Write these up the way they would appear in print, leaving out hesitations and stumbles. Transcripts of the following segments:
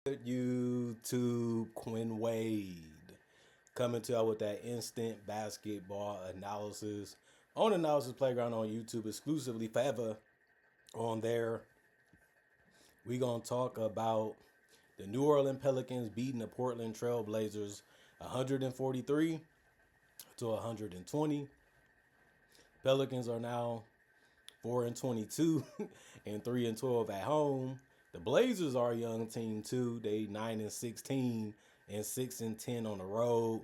YouTube, Quinn Wade coming to y'all with that instant basketball analysis on Analysis Playground on YouTube exclusively forever. On there, we gonna talk about the New Orleans Pelicans beating the Portland Trail Blazers 143 to 120. Pelicans are now 4-22 and 3-12 at home. The Blazers are a young team too. They 9-16 and 6-10 on the road.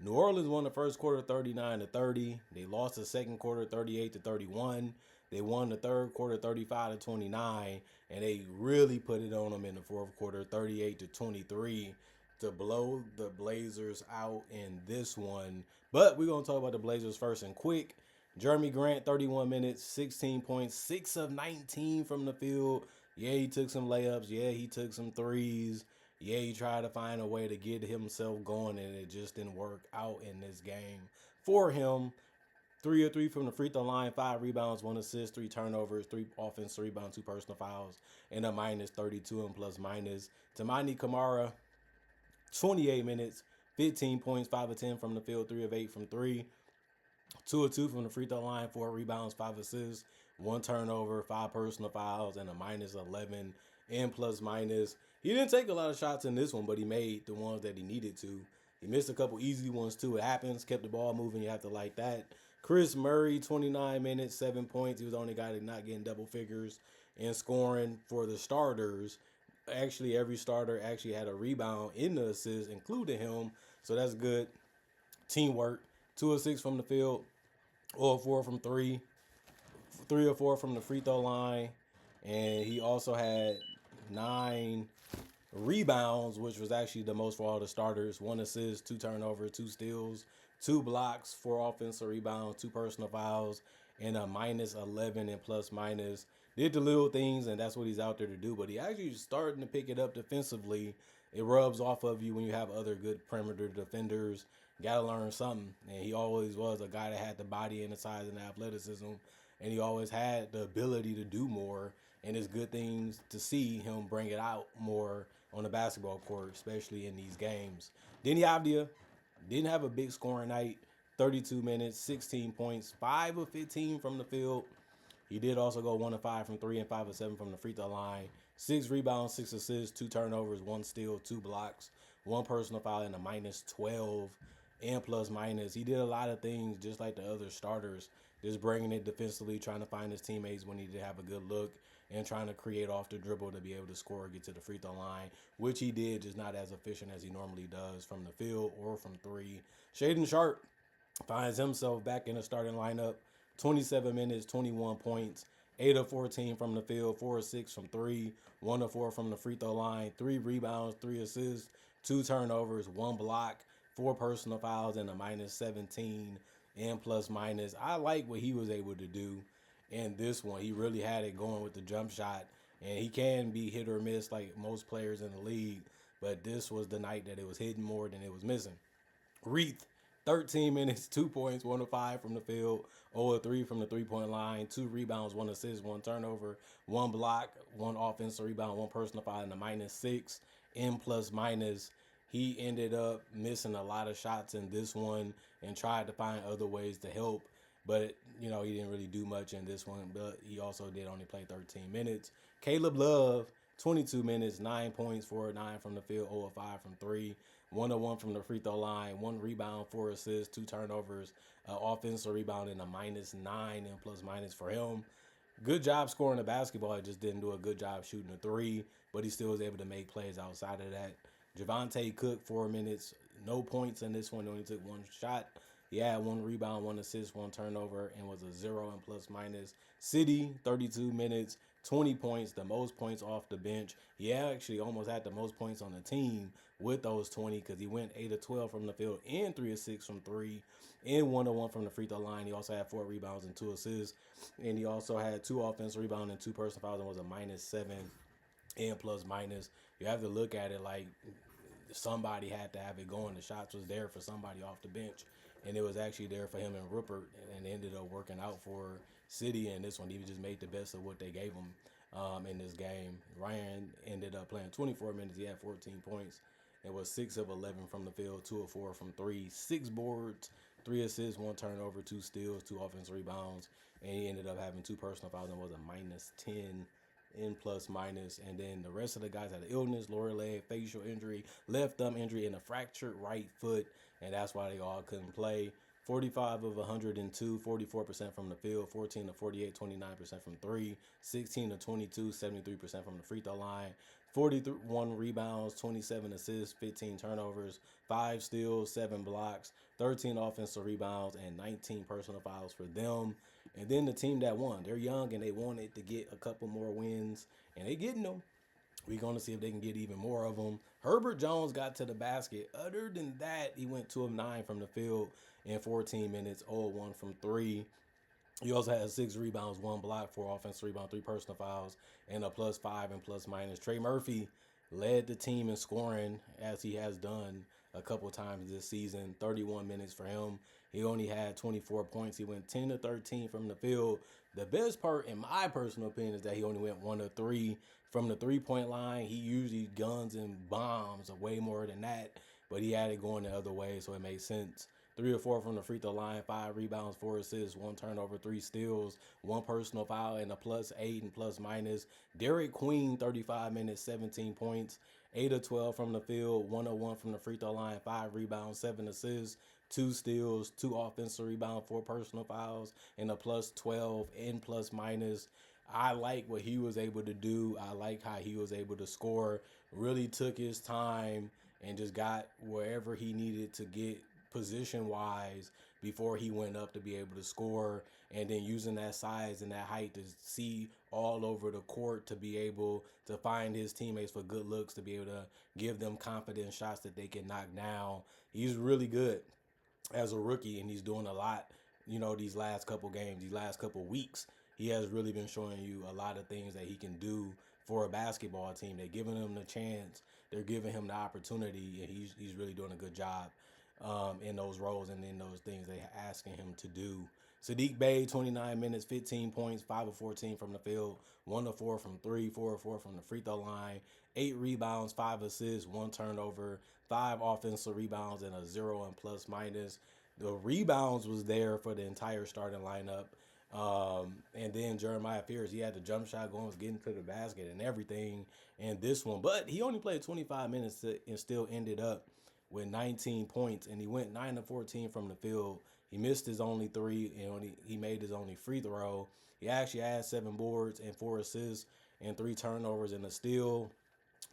New Orleans won the first quarter 39-30. They lost the second quarter 38-31. They won the third quarter 35-29, and they really put it on them in the fourth quarter 38-23 to blow the Blazers out in this one. But we're gonna talk about the Blazers first and quick. Jeremy Grant, 31 minutes, 16 points, 6 of 19 from the field. Yeah, he took some layups. Yeah, he took some threes. Yeah, he tried to find a way to get himself going, and it just didn't work out in this game for him. 3 of 3 from the free throw line, 5 rebounds, 1 assist, 3 turnovers, 3 offensive rebounds, 2 personal fouls, and a minus 32 and plus minus. Tamani Kamara, 28 minutes, 15 points, 5 of 10 from the field, 3 of 8 from 3. 2 of 2 from the free throw line, 4 rebounds, 5 assists, 1 turnover, 5 personal fouls, and a minus 11 and plus minus. He didn't take a lot of shots in this one, but he made the ones that he needed to. He missed a couple easy ones too. It happens. Kept the ball moving. You have to like that. Chris Murray, 29 minutes, 7 points. He was the only guy that not getting double figures and scoring for the starters. Actually, every starter actually had a rebound in the assist, including him. So that's good teamwork. 2 of 6 from the field, 0 of 4 from 3, 3 or 4 from the free throw line, and he also had 9 rebounds, which was actually the most for all the starters. 1 assist, 2 turnovers, 2 steals, 2 blocks, 4 offensive rebounds, 2 personal fouls, and a minus 11 and plus minus. Did the little things, and that's what he's out there to do. But he actually starting to pick it up defensively. It rubs off of you when you have other good perimeter defenders. Got to learn something. And he always was a guy that had the body and the size and the athleticism. And he always had the ability to do more. And it's good things to see him bring it out more on the basketball court, especially in these games. Denny Avdia didn't have a big scoring night. 32 minutes, 16 points, 5 of 15 from the field. He did also go 1 of 5 from 3 and 5 of 7 from the free throw line. 6 rebounds, 6 assists, 2 turnovers, 1 steal, 2 blocks, 1 personal foul, and a minus 12 and plus minus. He did a lot of things just like the other starters, just bringing it defensively, trying to find his teammates when he did have a good look, and trying to create off the dribble to be able to score, get to the free throw line, which he did, just not as efficient as he normally does from the field or from 3. Shaedon Sharpe finds himself back in the starting lineup. 27 minutes, 21 points, 8 of 14 from the field, 4 of 6 from 3, 1 of 4 from the free throw line, 3 rebounds, 3 assists, 2 turnovers, 1 block, 4 personal fouls, and a minus 17 and plus minus. I like what he was able to do in this one. He really had it going with the jump shot, and he can be hit or miss like most players in the league, but this was the night that it was hitting more than it was missing. Reith, 13 minutes, 2 points, 1 of 5 from the field, 0 of 3 from the three-point line, 2 rebounds, 1 assist, 1 turnover, 1 block, 1 offensive rebound, 1 personal foul, and a minus 6 and plus minus. He ended up missing a lot of shots in this one and tried to find other ways to help. But, he didn't really do much in this one. But he also did only play 13 minutes. Caleb Love, 22 minutes, 9 points, 4 of 9 from the field, 0 of 5 from 3. 1 of 1 from the free throw line, 1 rebound, 4 assists, 2 turnovers, offensive rebound, and a minus 9 and plus minus for him. Good job scoring the basketball. He just didn't do a good job shooting a 3, but he still was able to make plays outside of that. Javante Cook, 4 minutes, no points in this one. Only took 1 shot. He had 1 rebound, 1 assist, 1 turnover, and was a 0 and plus minus. City, 32 minutes, 20 points, the most points off the bench. He actually almost had the most points on the team with those 20 because he went 8 of 12 from the field and 3 of 6 from 3 and 1 of 1 from the free throw line. He also had 4 rebounds and 2 assists, and he also had 2 offensive rebounds and 2 personal fouls and was a minus 7 and plus minus. You have to look at it like somebody had to have it going. The shots was there for somebody off the bench, and it was actually there for him and Rupert, and it ended up working out for City. And this one, he just made the best of what they gave him. in this game. Ryan ended up playing 24 minutes. He had 14 points. It was 6 of 11 from the field, 2 of 4 from three, 6 boards, 3 assists, 1 turnover, 2 steals, 2 offensive rebounds, and he ended up having 2 personal fouls and was a minus 10 in plus minus. And then the rest of the guys had illness, lower leg, facial injury, left thumb injury, and a fractured right foot, and that's why they all couldn't play. 45 of 102, 44% from the field, 14 to 48, 29% from three, 16 to 22, 73% from the free throw line, 41 rebounds, 27 assists, 15 turnovers, 5 steals, 7 blocks, 13 offensive rebounds, and 19 personal fouls for them. And then the team that won, they're young and they wanted to get a couple more wins, and they getting them. We're going to see if they can get even more of them. Herbert Jones got to the basket. Other than that, he went 2 of 9 from the field in 14 minutes, 0 of 1 from 3. He also had 6 rebounds, 1 block, 4 offensive rebounds, 3 personal fouls, and a plus 5 and plus minus. Trey Murphy led the team in scoring as he has done a couple times this season. 31 minutes for him. He only had 24 points. He went 10 to 13 from the field. The best part, in my personal opinion, is that he only went 1 of 3 from the three-point line. He usually guns and bombs way more than that, but he had it going the other way, so it made sense. 3 or 4 from the free throw line, 5 rebounds, 4 assists, 1 turnover, 3 steals, 1 personal foul, and a plus 8 and plus minus. Derek Queen, 35 minutes, 17 points, 8 of 12 from the field, 1 of 1 from the free throw line, 5 rebounds, 7 assists, 2 steals, 2 offensive rebounds, 4 personal fouls, and a plus 12 and plus minus. I like what he was able to do. I like how he was able to score. Really took his time and just got wherever he needed to get position-wise before he went up to be able to score. And then using that size and that height to see all over the court to be able to find his teammates for good looks, to be able to give them confident shots that they can knock down. He's really good as a rookie, and he's doing a lot, these last couple games, these last couple weeks. He has really been showing you a lot of things that he can do for a basketball team. They're giving him the chance. They're giving him the opportunity, and he's really doing a good job in those roles and in those things they're asking him to do. Sadiq Bey, 29 minutes, 15 points, 5 of 14 from the field, 1 of 4 from 3, 4 of 4 from the free throw line, 8 rebounds, 5 assists, 1 turnover, 5 offensive rebounds, and a 0 and plus minus. The rebounds was there for the entire starting lineup. And then Jeremiah Fears, he had the jump shot going, was getting to the basket and everything in this one. But he only played 25 minutes and still ended up with 19 points, and he went 9 of 14 from the field. He missed his only 3, and he made his only free throw. He actually had 7 boards and 4 assists and 3 turnovers and a steal,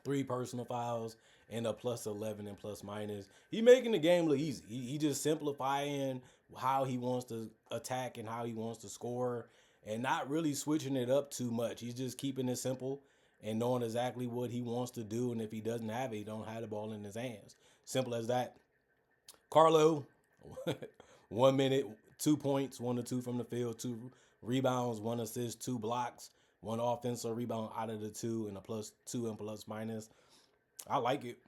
3 personal fouls, and a plus 11 and plus minus. He making the game look easy. He just simplifying how he wants to attack and how he wants to score, and not really switching it up too much. He's just keeping it simple and knowing exactly what he wants to do, and if he doesn't have it, he don't have the ball in his hands. Simple as that. Carlo, 1 minute, 2 points, 1 to 2 from the field, 2 rebounds, 1 assist, 2 blocks, 1 offensive rebound out of the 2, and a plus 2 and plus minus. I like it.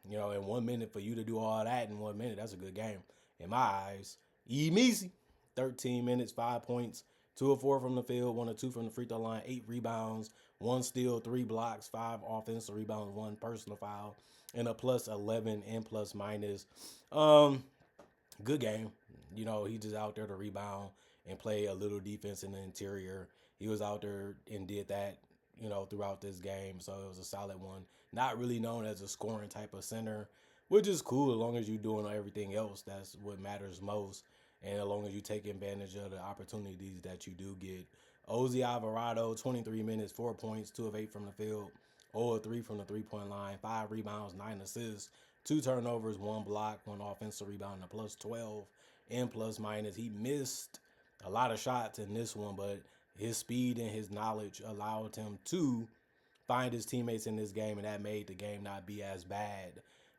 In 1 minute, for you to do all that in 1 minute, that's a good game in my eyes. Easy. 13 minutes, 5 points, 2 of 4 from the field, 1 of 2 from the free throw line, 8 rebounds, 1 steal, 3 blocks, 5 offensive rebounds, 1 personal foul, and a plus 11 and plus minus. Good game. He just out there to rebound and play a little defense in the interior. He was out there and did that, throughout this game. So it was a solid one. Not really known as a scoring type of center, which is cool as long as you're doing everything else. That's what matters most. And as long as you take advantage of the opportunities that you do get. Ozzy Alvarado, 23 minutes, 4 points, 2 of 8 from the field, 0 of 3 from the three-point line, 5 rebounds, 9 assists, 2 turnovers, 1 block, 1 offensive rebound, and a plus 12 and plus minus. He missed a lot of shots in this one, but his speed and his knowledge allowed him to find his teammates in this game, and that made the game not be as bad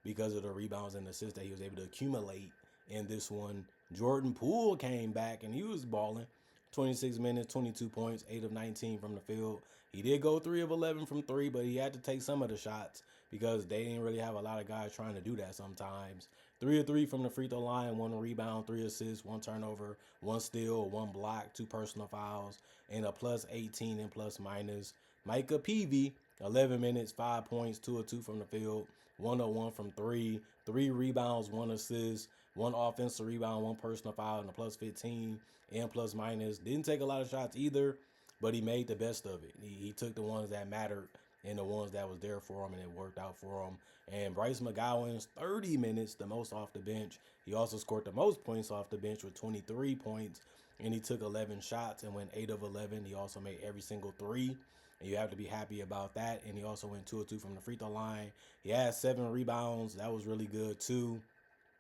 because of the rebounds and assists that he was able to accumulate in this one. Jordan Poole came back, and he was balling. 26 minutes, 22 points, 8 of 19 from the field. He did go 3 of 11 from 3, but he had to take some of the shots because they didn't really have a lot of guys trying to do that sometimes. 3 of 3 from the free throw line, 1 rebound, 3 assists, 1 turnover, 1 steal, 1 block, 2 personal fouls, and a plus 18 and plus minus. Micah Peavy, 11 minutes, 5 points, 2 of 2 from the field, 101 from 3, 3 rebounds, 1 assist, 1 offensive rebound, 1 personal foul, and a plus 15 and plus minus. Didn't take a lot of shots either, but he made the best of it. He took the ones that mattered and the ones that was there for him, and it worked out for him. And Bryce McGowan's 30 minutes, the most off the bench. He also scored the most points off the bench with 23 points, and he took 11 shots and went 8 of 11. He also made every single three, and you have to be happy about that. And he also went 2 of 2 from the free throw line. He had 7 rebounds. That was really good too,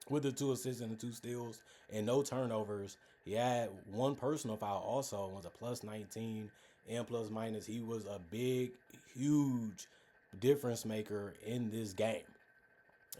with the 2 assists and the 2 steals and no turnovers. He had 1 personal foul also, and was a plus 19 and plus minus. He was a big, huge difference maker in this game.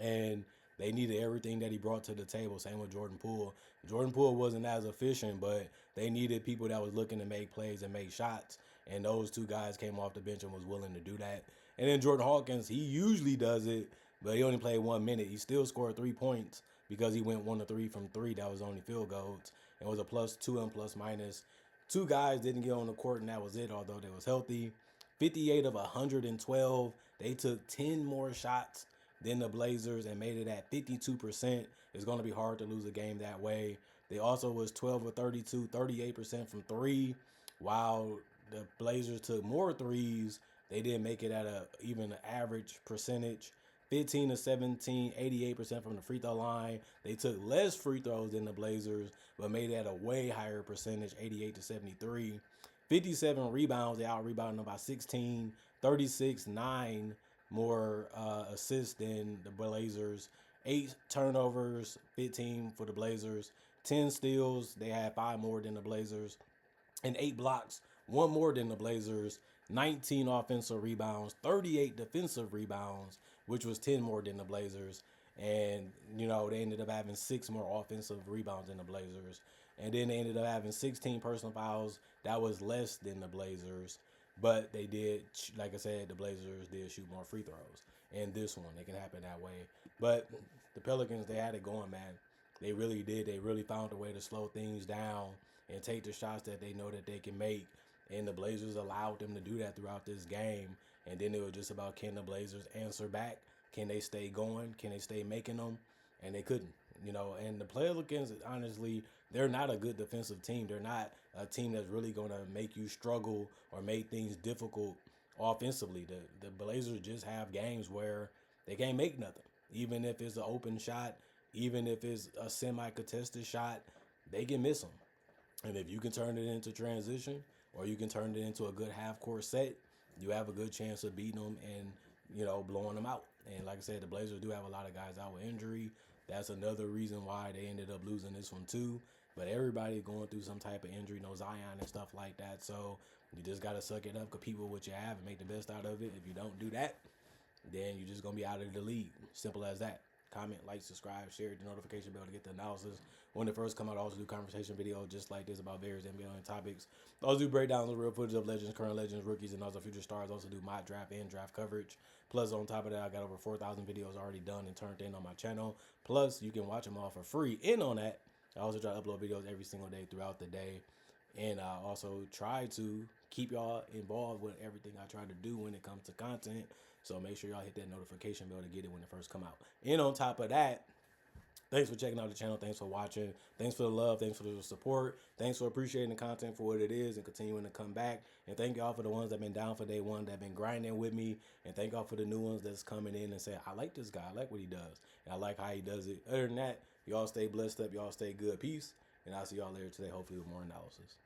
And they needed everything that he brought to the table. Same with Jordan Poole. Jordan Poole wasn't as efficient, but they needed people that was looking to make plays and make shots. And those 2 guys came off the bench and was willing to do that. And then Jordan Hawkins, he usually does it, but he only played 1 minute. He still scored 3 points because he went 1 of 3 from 3. That was only field goals. It was a plus 2 and plus minus. 2 guys didn't get on the court, and that was it, although they was healthy. 58 of 112. They took 10 more shots than the Blazers and made it at 52%. It's going to be hard to lose a game that way. They also was 12 of 32, 38% from 3, while the Blazers took more threes. They didn't make it at a even average percentage. 15 of 17, 88% from the free throw line. They took less free throws than the Blazers, but made it at a way higher percentage, 88 to 73. 57 rebounds. They out-rebounded them by 16, 36, 9 more assists than the Blazers. 8 turnovers, 15 for the Blazers. 10 steals. They had 5 more than the Blazers. And 8 blocks, 1 more than the Blazers. 19 offensive rebounds, 38 defensive rebounds, which was 10 more than the Blazers. And, they ended up having 6 more offensive rebounds than the Blazers. And then they ended up having 16 personal fouls. That was less than the Blazers. But they did, like I said, the Blazers did shoot more free throws. And this one, it can happen that way. But the Pelicans, they had it going, man. They really did. They really found a way to slow things down and take the shots that they know that they can make. And the Blazers allowed them to do that throughout this game. And then it was just about, can the Blazers answer back? Can they stay going? Can they stay making them? And they couldn't. And the Pelicans, honestly, they're not a good defensive team. They're not a team that's really going to make you struggle or make things difficult offensively. The Blazers just have games where they can't make nothing. Even if it's an open shot, even if it's a semi-contested shot, they can miss them. And if you can turn it into transition, or you can turn it into a good half-court set, you have a good chance of beating them and, blowing them out. And like I said, the Blazers do have a lot of guys out with injury. That's another reason why they ended up losing this one too. But everybody going through some type of injury, no Zion and stuff like that. So you just got to suck it up, compete with what you have, and make the best out of it. If you don't do that, then you're just going to be out of the league. Simple as that. Comment, like, subscribe, share the notification bell to get the analysis when it first come out. I also do conversation videos just like this about various NBA topics. I also do breakdowns of real footage of legends, current legends, rookies, and also future stars. I also do mock draft and draft coverage. Plus, on top of that, I got over 4,000 videos already done and turned in on my channel. Plus, you can watch them all for free. And on that, I also try to upload videos every single day throughout the day. And I also try to keep y'all involved with everything I try to do when it comes to content. So make sure y'all hit that notification bell to get it when it first come out. And on top of that, thanks for checking out the channel. Thanks for watching. Thanks for the love. Thanks for the support. Thanks for appreciating the content for what it is and continuing to come back. And thank y'all for the ones that have been down for day one, that have been grinding with me. And thank y'all for the new ones that's coming in and say, I like this guy. I like what he does. And I like how he does it. Other than that, y'all stay blessed up. Y'all stay good. Peace. And I'll see y'all later today, hopefully with more analysis.